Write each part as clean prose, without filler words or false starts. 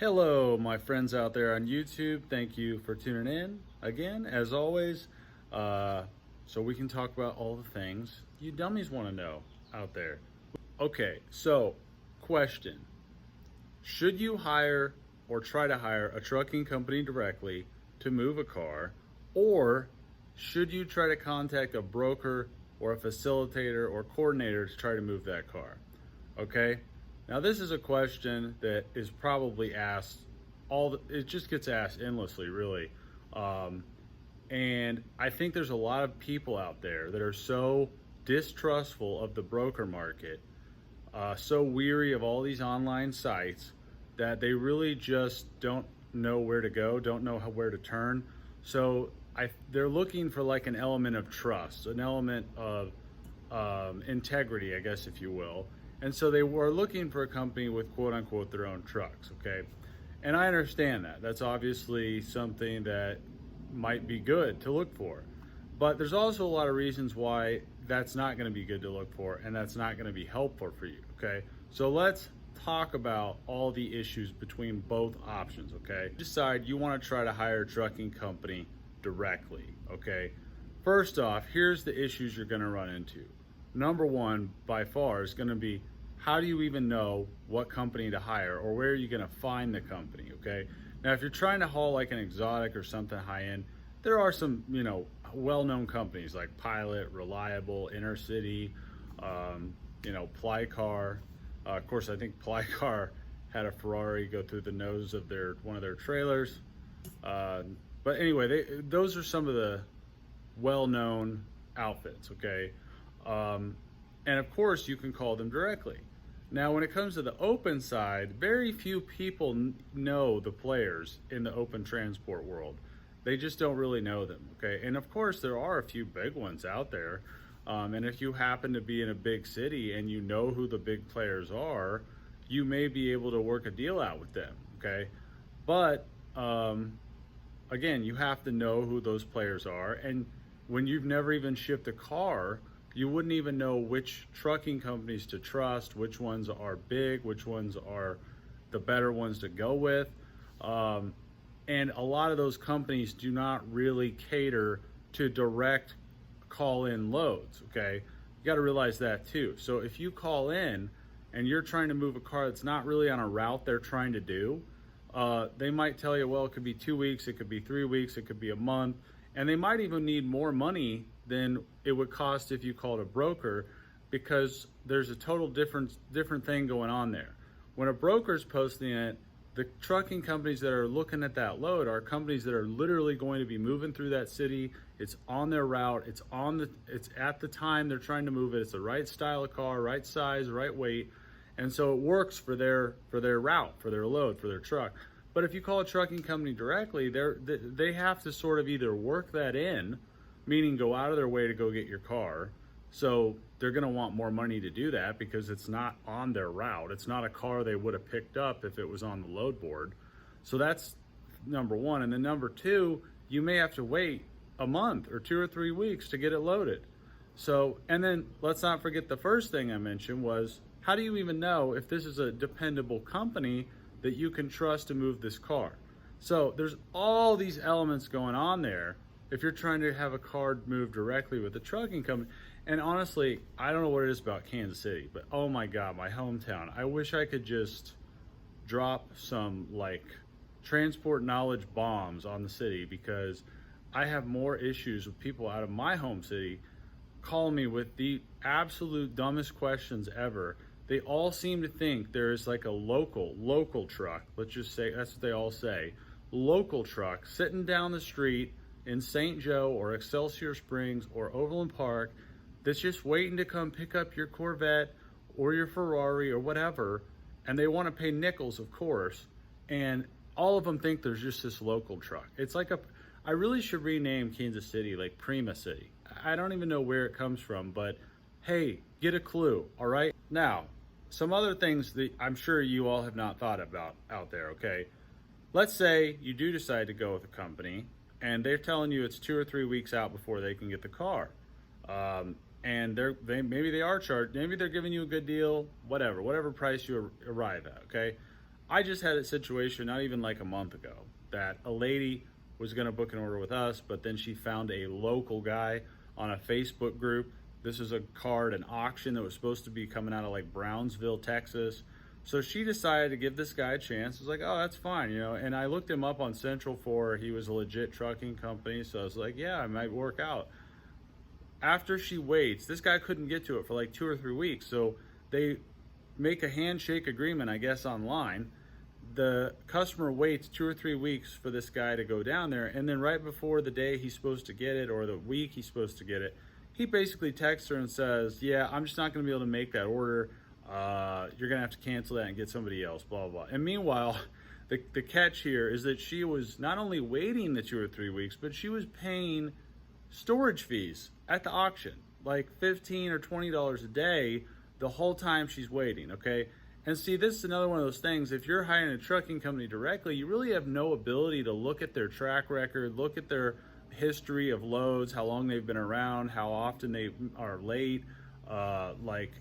Hello, my friends out there on YouTube. Thank you for tuning in again, as always, so we can talk about all the things you dummies want to know out there. Okay, so question. Should you hire or try to hire a trucking company directly to move a car, or should you try to contact a broker or a facilitator or coordinator to try to move that car? Okay, now this is a question that is probably asked it just gets asked endlessly, really. Um, and I think there's a lot of people out there that are so distrustful of the broker market, so weary of all these online sites that they really just don't know where to go, don't know where to turn. So they're looking for like an element of trust, an element of integrity, I guess, if you will. And so they were looking for a company with quote unquote their own trucks, okay? And I understand that. That's obviously something that might be good to look for. But there's also a lot of reasons why that's not going to be good to look for and that's not going to be helpful for you, okay? So let's talk about all the issues between both options, okay? Decide you want to try to hire a trucking company directly, okay? First off, here's the issues you're going to run into. Number one, by far, is going to be how do you even know what company to hire, or where are you going to find the company, okay? Now, if you're trying to haul like an exotic or something high end, there are some, well-known companies like Pilot, Reliable, Intercity, Plycar. Of course, I think Plycar had a Ferrari go through the nose of one of their trailers. But anyway, those are some of the well-known outfits, okay? And of course, you can call them directly. Now, when it comes to the open side, very few people know the players in the open transport world. They just don't really know them, okay? And of course, there are a few big ones out there. And if you happen to be in a big city and you know who the big players are, you may be able to work a deal out with them, okay? But again, you have to know who those players are. And when you've never even shipped a car, you wouldn't even know which trucking companies to trust, which ones are big, which ones are the better ones to go with. And a lot of those companies do not really cater to direct call-in loads, okay? You got to realize that too. So if you call in and you're trying to move a car that's not really on a route they're trying to do, they might tell you, well, it could be 2 weeks, it could be 3 weeks, it could be a month, and they might even need more money than it would cost if you called a broker, because there's a total different thing going on there. When a broker's posting it, the trucking companies that are looking at that load are companies that are literally going to be moving through that city. It's on their route. It's at the time they're trying to move it. It's the right style of car, right size, right weight. And so it works for their route, for their load, for their truck. But if you call a trucking company directly, they have to sort of either work that in, meaning go out of their way to go get your car. So they're going to want more money to do that because it's not on their route. It's not a car they would have picked up if it was on the load board. So that's number one. And then number two, you may have to wait a month or 2 or 3 weeks to get it loaded. So, and then let's not forget the first thing I mentioned was, how do you even know if this is a dependable company that you can trust to move this car? So there's all these elements going on there if you're trying to have a car moved directly with a trucking company. And honestly, I don't know what it is about Kansas City, but oh my God, my hometown. I wish I could just drop some like transport knowledge bombs on the city, because I have more issues with people out of my home city calling me with the absolute dumbest questions ever. They all seem to think there's like a local truck. Let's just say that's what they all say. Local truck sitting down the street in St. Joe or Excelsior Springs or Overland Park that's just waiting to come pick up your Corvette or your Ferrari or whatever. And they want to pay nickels, of course. And all of them think there's just this local truck. It's like I really should rename Kansas City like Prima City. I don't even know where it comes from, but hey, get a clue, all right? Now, some other things that I'm sure you all have not thought about out there, okay? Let's say you do decide to go with a company and they're telling you it's 2 or 3 weeks out before they can get the car. And maybe they are charged, maybe they're giving you a good deal, whatever price you arrive at, okay? I just had a situation not even like a month ago that a lady was going to book an order with us, but then she found a local guy on a Facebook group. This is a car at an auction that was supposed to be coming out of like Brownsville, Texas. So she decided to give this guy a chance. I was like, oh, that's fine, you know. And I looked him up on Central 4. He was a legit trucking company. So I was like, yeah, it might work out. After she waits, this guy couldn't get to it for like 2 or 3 weeks. So they make a handshake agreement, I guess, online. The customer waits 2 or 3 weeks for this guy to go down there. And then right before the day he's supposed to get it, or the week he's supposed to get it, he basically texts her and says, yeah, I'm just not going to be able to make that order. You're going to have to cancel that and get somebody else, blah, blah, blah. And meanwhile, the catch here is that she was not only waiting the 2 or 3 weeks, but she was paying storage fees at the auction, like $15 or $20 a day the whole time she's waiting, okay? And see, this is another one of those things. If you're hiring a trucking company directly, you really have no ability to look at their track record, look at their history of loads, how long they've been around, how often they are late, like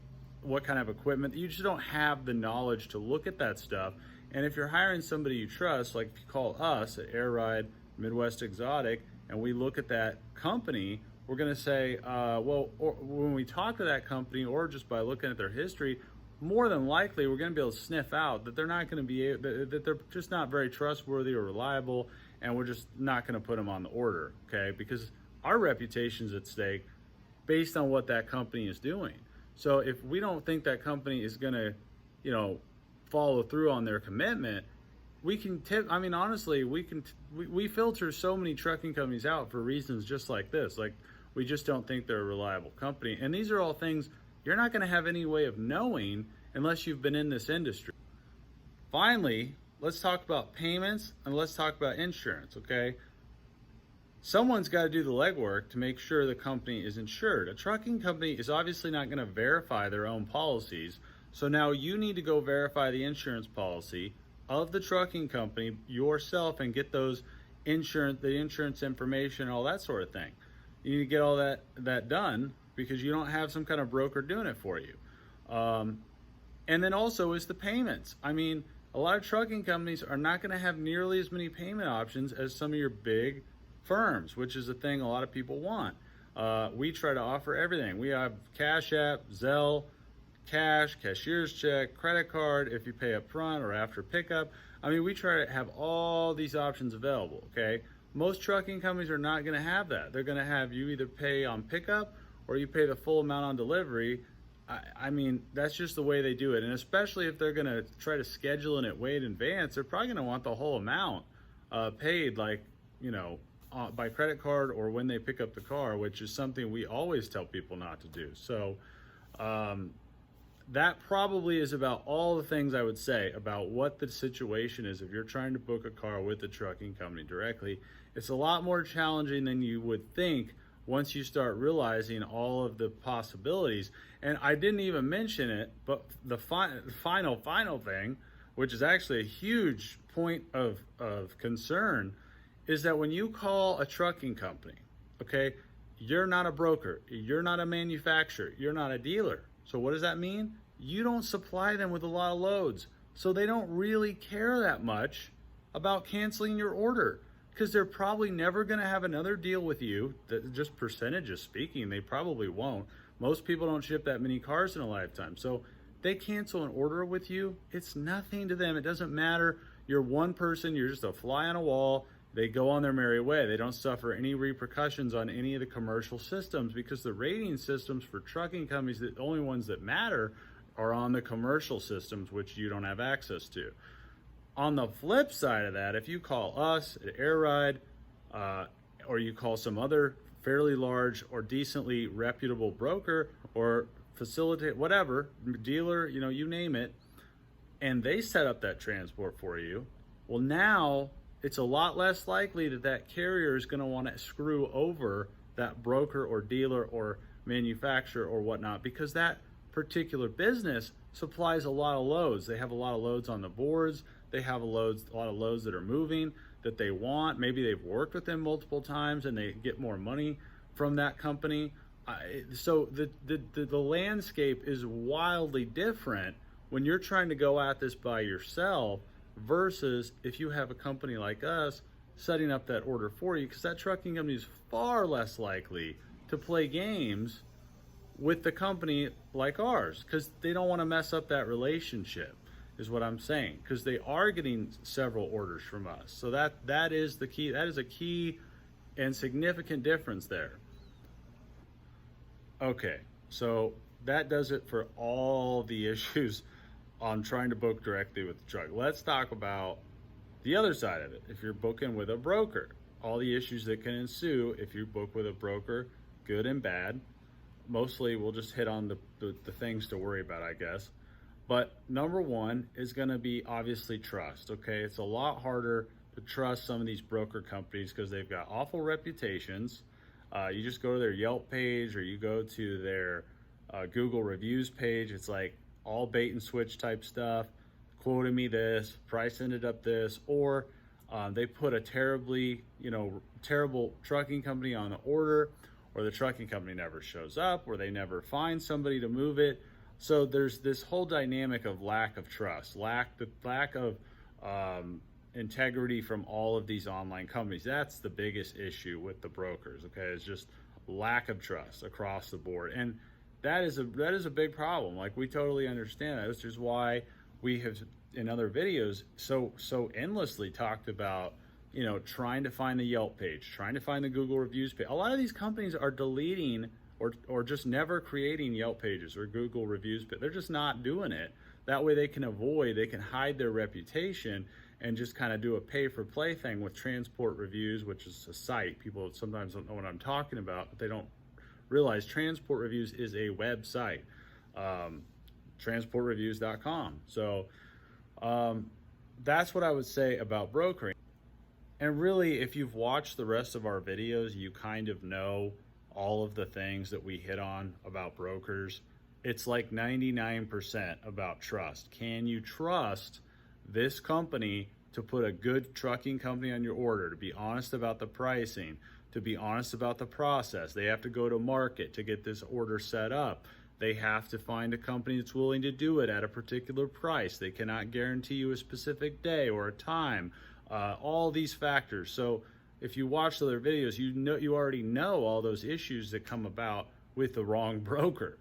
what kind of equipment. You just don't have the knowledge to look at that stuff. And if you're hiring somebody you trust, like if you call us at Air Ride Midwest Exotic, and we look at that company, we're going to say, well, or when we talk to that company, or just by looking at their history, more than likely we're going to be able to sniff out that they're not going to be, that they're just not very trustworthy or reliable, and we're just not going to put them on the order, okay? Because our reputation's at stake based on what that company is doing. So if we don't think that company is going to, you know, follow through on their commitment, we can I mean, honestly, we filter so many trucking companies out for reasons just like this. Like, we just don't think they're a reliable company. And these are all things you're not going to have any way of knowing unless you've been in this industry. Finally, let's talk about payments and let's talk about insurance, okay? Someone's got to do the legwork to make sure the company is insured. A trucking company is obviously not going to verify their own policies. So now you need to go verify the insurance policy of the trucking company yourself and get the insurance information, all that sort of thing. You need to get all that done because you don't have some kind of broker doing it for you. And then also is the payments. I mean, a lot of trucking companies are not going to have nearly as many payment options as some of your big firms, which is a thing a lot of people want. We try to offer everything. We have Cash App, Zelle, cash, cashier's check, credit card, if you pay up front or after pickup. I mean, we try to have all these options available, okay? Most trucking companies are not going to have that. They're going to have you either pay on pickup or you pay the full amount on delivery. I mean, that's just the way they do it. And especially if they're going to try to schedule it way in advance, they're probably going to want the whole amount paid, like, you know, by credit card or when they pick up the car, which is something we always tell people not to do. So that probably is about all the things I would say about what the situation is if you're trying to book a car with the trucking company directly. It's a lot more challenging than you would think once you start realizing all of the possibilities. And I didn't even mention it, but the final thing, which is actually a huge point of concern, is that when you call a trucking company, okay, you're not a broker, you're not a manufacturer, you're not a dealer. So what does that mean? You don't supply them with a lot of loads. So they don't really care that much about canceling your order because they're probably never going to have another deal with you. That, just percentages speaking, they probably won't. Most people don't ship that many cars in a lifetime. So they cancel an order with you, it's nothing to them. It doesn't matter. You're one person, you're just a fly on a wall. They go on their merry way. They don't suffer any repercussions on any of the commercial systems because the rating systems for trucking companies, the only ones that matter are on the commercial systems, which you don't have access to. On the flip side of that, if you call us at Air Ride, or you call some other fairly large or decently reputable broker or facilitate, whatever, dealer, you know, you name it, and they set up that transport for you, well, now it's a lot less likely that that carrier is going to want to screw over that broker or dealer or manufacturer or whatnot, because that particular business supplies a lot of loads. They have a lot of loads on the boards. They have a lot of loads that are moving that they want. Maybe they've worked with them multiple times and they get more money from that company. So the landscape is wildly different when you're trying to go at this by yourself versus if you have a company like us setting up that order for you, because that trucking company is far less likely to play games with the company like ours, because they don't want to mess up that relationship, is what I'm saying, because they are getting several orders from us. So that is the key. That is a key and significant difference there. Okay, so that does it for all the issues on trying to book directly with the truck. Let's talk about the other side of it. If you're booking with a broker, all the issues that can ensue if you book with a broker, good and bad. Mostly we'll just hit on the things to worry about, I guess. But number one is going to be obviously trust. Okay, it's a lot harder to trust some of these broker companies because they've got awful reputations. You just go to their Yelp page or you go to their Google reviews page. It's like all bait and switch type stuff. Quoted me this, price ended up this, or they put a terrible trucking company on the order, or the trucking company never shows up, or they never find somebody to move it. So there's this whole dynamic of lack of trust, lack of integrity from all of these online companies. That's the biggest issue with the brokers. Okay, it's just lack of trust across the board, and that is a big problem. Like, we totally understand that. This is why we have in other videos so endlessly talked about, trying to find the Yelp page, trying to find the Google reviews page. A lot of these companies are deleting or just never creating Yelp pages or Google reviews, but they're just not doing it. That way they can hide their reputation and just kind of do a pay for play thing with Transport Reviews, which is a site. People sometimes don't know what I'm talking about, but they don't realize Transport Reviews is a website, transportreviews.com. So that's what I would say about brokering. And really, if you've watched the rest of our videos, you kind of know all of the things that we hit on about brokers. It's like 99% about trust. Can you trust this company to put a good trucking company on your order, to be honest about the pricing, to be honest about the process? They have to go to market to get this order set up. They have to find a company that's willing to do it at a particular price. They cannot guarantee you a specific day or a time. All these factors. So if you watch other videos, you already know all those issues that come about with the wrong broker.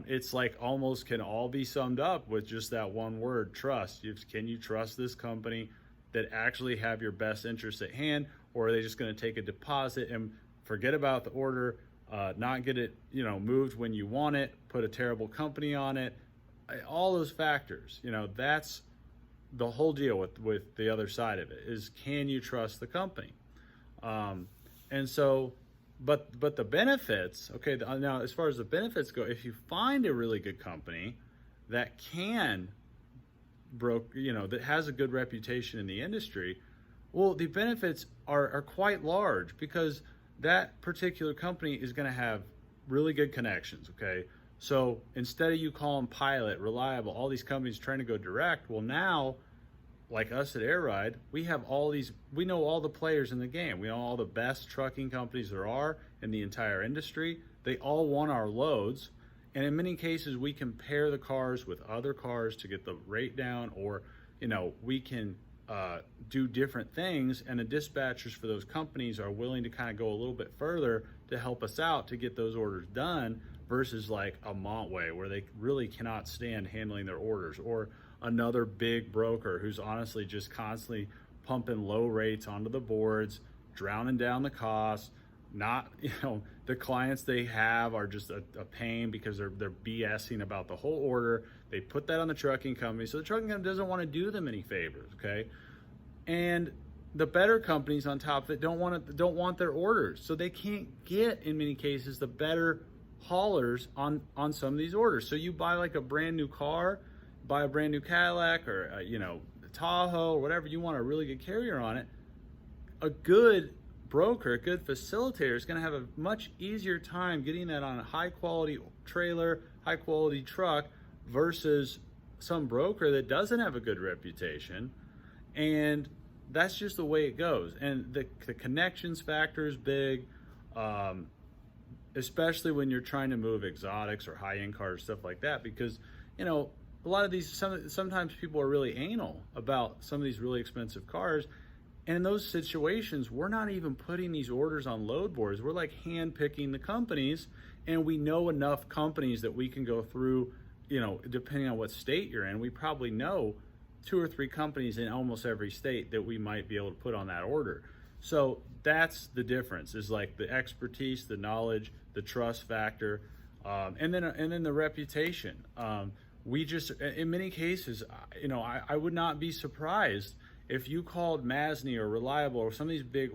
It's like almost can all be summed up with just that one word: trust. Can you trust this company that actually have your best interests at hand, or are they just going to take a deposit and forget about the order, not get it moved when you want it, put a terrible company on it? All those factors, that's the whole deal with the other side of it, is can you trust the company? And so, but the benefits, okay, now as far as the benefits go, if you find a really good company that that has a good reputation in the industry, well, the benefits are quite large, because that particular company is going to have really good connections, okay? So instead of you calling Pilot, Reliable, all these companies trying to go direct, well, now, like us at Air Ride, we know all the players in the game. We know all the best trucking companies there are in the entire industry. They all want our loads. And in many cases, we compare the cars with other cars to get the rate down, or, we can do different things. And the dispatchers for those companies are willing to kind of go a little bit further to help us out to get those orders done, versus like a Montway, where they really cannot stand handling their orders, or another big broker who's honestly just constantly pumping low rates onto the boards, drowning down the costs. Not, the clients they have are just a pain because they're BSing about the whole order. They put that on the trucking company, so the trucking company doesn't want to do them any favors, okay? And the better companies on top of it don't want their orders, so they can't get, in many cases, the better haulers on some of these orders. So you buy like a brand new car, buy a brand new Cadillac, or Tahoe, or whatever, you want a really good carrier on it. A good broker, a good facilitator is going to have a much easier time getting that on a high quality trailer, high quality truck, versus some broker that doesn't have a good reputation. And that's just the way it goes. And the connections factor is big, especially when you're trying to move exotics or high-end cars, stuff like that, because a lot of these, sometimes people are really anal about some of these really expensive cars. And in those situations, we're not even putting these orders on load boards. We're like hand picking the companies, and we know enough companies that we can go through, depending on what state you're in, we probably know 2 or 3 companies in almost every state that we might be able to put on that order. So that's the difference, is like the expertise, the knowledge, the trust factor, and then the reputation. We just, in many cases, I would not be surprised if you called Masney or Reliable or some of these big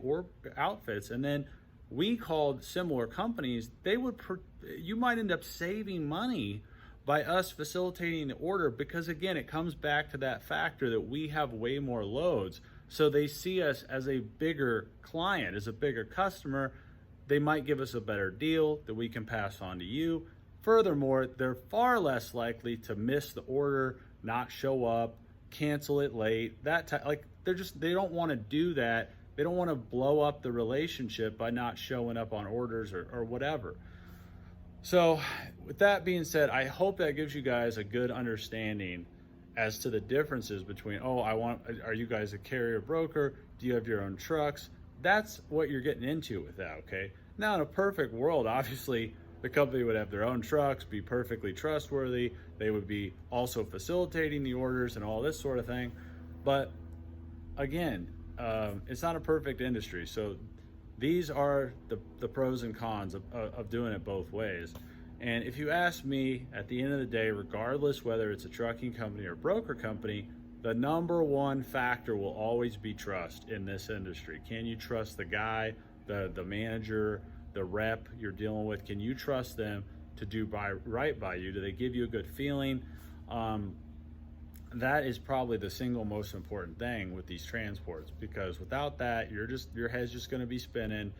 outfits, and then we called similar companies. You might end up saving money by us facilitating the order, because again, it comes back to that factor that we have way more loads. So they see us as a bigger client, as a bigger customer. They might give us a better deal that we can pass on to you. Furthermore, they're far less likely to miss the order, not show up, cancel it late. They don't want to do that. They don't want to blow up the relationship by not showing up on orders or whatever. So with that being said, I hope that gives you guys a good understanding as to the differences between, are you guys a carrier broker? Do you have your own trucks? That's what you're getting into with that, okay? Now, in a perfect world, obviously, the company would have their own trucks, be perfectly trustworthy. They would be also facilitating the orders and all this sort of thing. But again, it's not a perfect industry. So these are the pros and cons of doing it both ways. And if you ask me, at the end of the day, regardless whether it's a trucking company or broker company, the number one factor will always be trust in this industry. Can you trust the guy, the manager, the rep you're dealing with? Can you trust them to do right by you? Do they give you a good feeling? That is probably the single most important thing with these transports, because without that, your head's just going to be spinning.